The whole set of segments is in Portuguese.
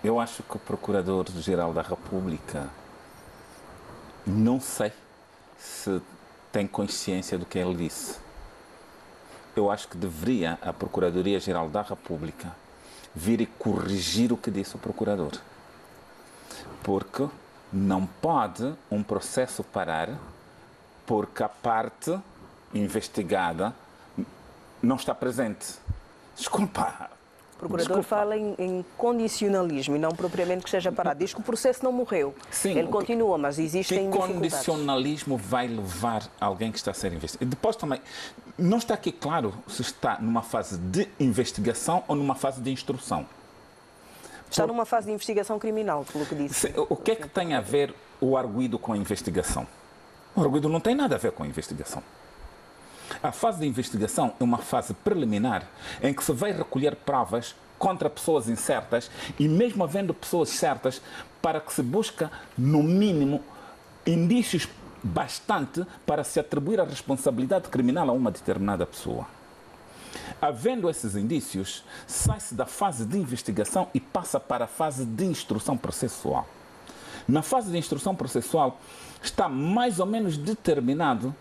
Eu acho que o Procurador-Geral da República, não sei se tem consciência do que ele disse. Eu acho que deveria a Procuradoria-Geral da República vir e corrigir o que disse o Procurador. Porque não pode um processo parar porque a parte investigada não está presente. Desculpa. O procurador fala em condicionalismo e não propriamente que esteja parado. Diz que o processo não morreu. Sim, ele continua, mas existem dificuldades. Que condicionalismo vai levar alguém que está a ser investigado? E depois também, não está aqui claro se está numa fase de investigação ou numa fase de instrução. Está numa fase de investigação criminal, pelo que disse. O que é que tem a ver o arguido com a investigação? O arguido não tem nada a ver com a investigação. A fase de investigação é uma fase preliminar em que se vai recolher provas contra pessoas incertas e mesmo havendo pessoas certas para que se busca, no mínimo, indícios bastante para se atribuir a responsabilidade criminal a uma determinada pessoa. Havendo esses indícios, sai-se da fase de investigação e passa para a fase de instrução processual. Na fase de instrução processual está mais ou menos determinado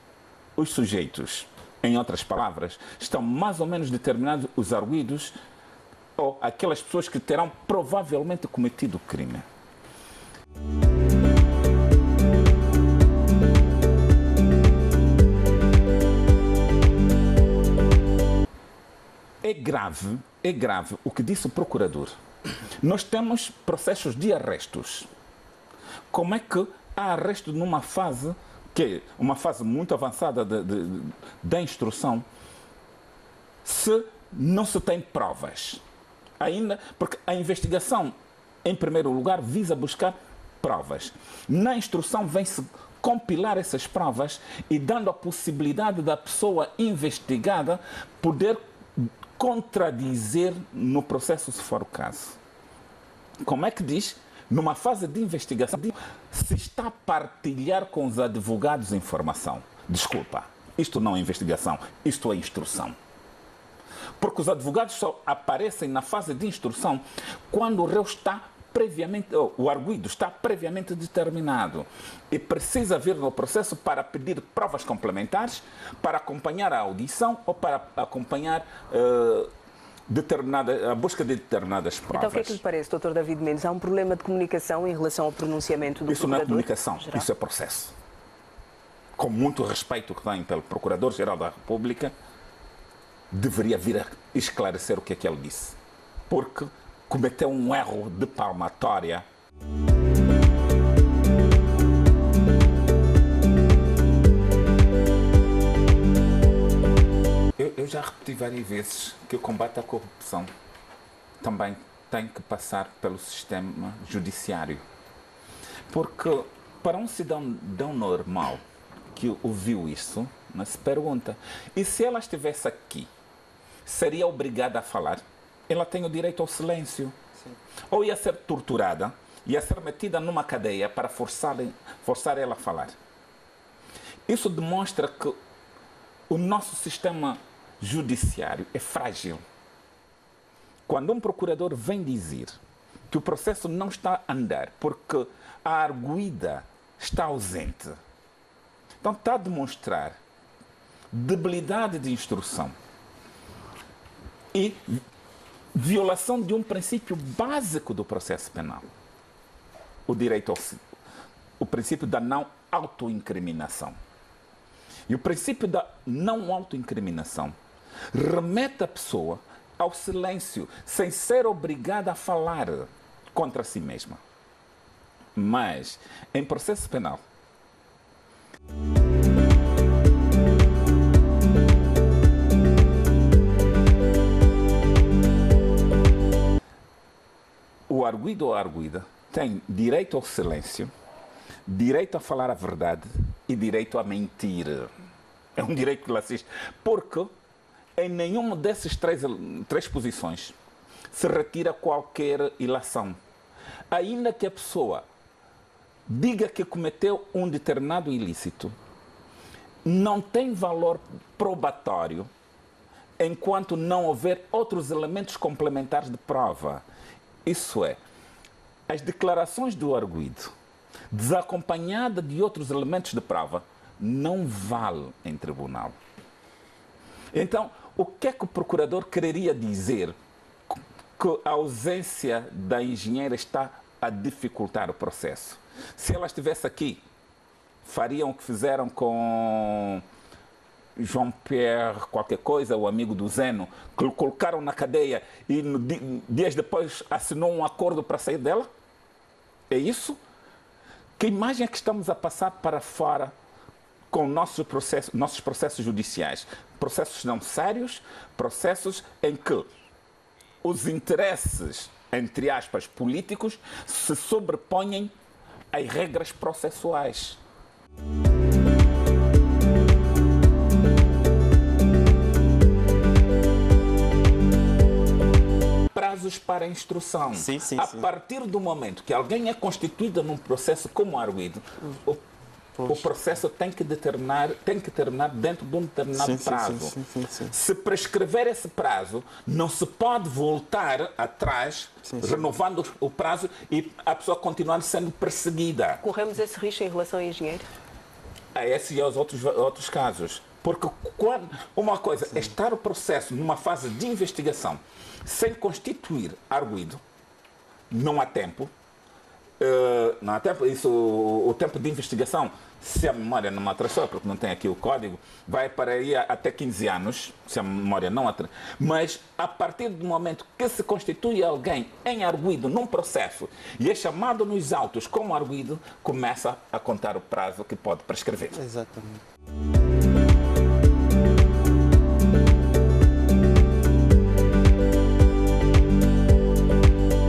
os sujeitos. Em outras palavras, estão mais ou menos determinados os arguidos ou aquelas pessoas que terão provavelmente cometido o crime. É grave o que disse o procurador. Nós temos processos de arrestos. Como é que há arresto numa fase que é uma fase muito avançada da instrução, se não se tem provas? Ainda, porque a investigação, em primeiro lugar, visa buscar provas. Na instrução vem-se compilar essas provas e dando a possibilidade da pessoa investigada poder contradizer no processo, se for o caso. Como é que diz? Numa fase de investigação, se está a partilhar com os advogados informação. Desculpa, isto não é investigação, isto é instrução. Porque os advogados só aparecem na fase de instrução quando o réu está previamente, o arguido está previamente determinado e precisa vir no processo para pedir provas complementares, para acompanhar a audição ou para acompanhar a busca de determinadas provas. Então o que é que lhe parece, Dr. David Mendes? Há um problema de comunicação em relação ao pronunciamento do Isso não é Procurador? comunicação, isso é processo. Com muito respeito que tem pelo Procurador-Geral da República, deveria vir a esclarecer o que é que ele disse. Porque cometeu um erro de palmatória. Eu já repeti várias vezes que o combate à corrupção também tem que passar pelo sistema judiciário. Porque para um cidadão normal que ouviu isso, se pergunta, e se ela estivesse aqui, seria obrigada a falar? Ela tem o direito ao silêncio. Sim. Ou ia ser torturada, ia ser metida numa cadeia para forçar ela a falar. Isso demonstra que o nosso sistema judiciário é frágil. Quando um procurador vem dizer que o processo não está a andar porque a arguida está ausente, então está a demonstrar debilidade de instrução e violação de um princípio básico do processo penal. O princípio da não autoincriminação. E o princípio da não autoincriminação remete a pessoa ao silêncio, sem ser obrigada a falar contra si mesma. Mas, em processo penal, o arguido ou a arguida tem direito ao silêncio, direito a falar a verdade e direito a mentir. É um direito que lhe assiste. Porque em nenhuma dessas três posições se retira qualquer ilação. Ainda que a pessoa diga que cometeu um determinado ilícito, não tem valor probatório enquanto não houver outros elementos complementares de prova. Isso é, as declarações do arguido, desacompanhada de outros elementos de prova, não vale em tribunal. Então, o que é que o procurador quereria dizer que a ausência da engenheira está a dificultar o processo? Se ela estivesse aqui, fariam o que fizeram com João Pierre qualquer coisa, o amigo do Zeno, que o colocaram na cadeia e dias depois assinou um acordo para sair dela? É isso? Que imagem é que estamos a passar para fora com nossos processos judiciais? Processos não sérios, processos em que os interesses, entre aspas, políticos, se sobrepõem às regras processuais. Prazos para instrução. Sim, a partir do momento que alguém é constituído num processo como arguido, o processo tem que terminar dentro de um determinado prazo. Se prescrever esse prazo, não se pode voltar atrás, renovando o prazo e a pessoa continuar sendo perseguida. Corremos esse risco em relação ao engenheiro? A esse e aos outros casos. Porque uma coisa é estar o processo numa fase de investigação sem constituir arguido, não há tempo. Não há tempo. Isso, o tempo de investigação, se a memória não me atrasou, porque não tem aqui o código, vai para aí até 15 anos, se a memória não atrasou. Mas a partir do momento que se constitui alguém em arguido num processo e é chamado nos autos como arguido, começa a contar o prazo que pode prescrever. Exatamente.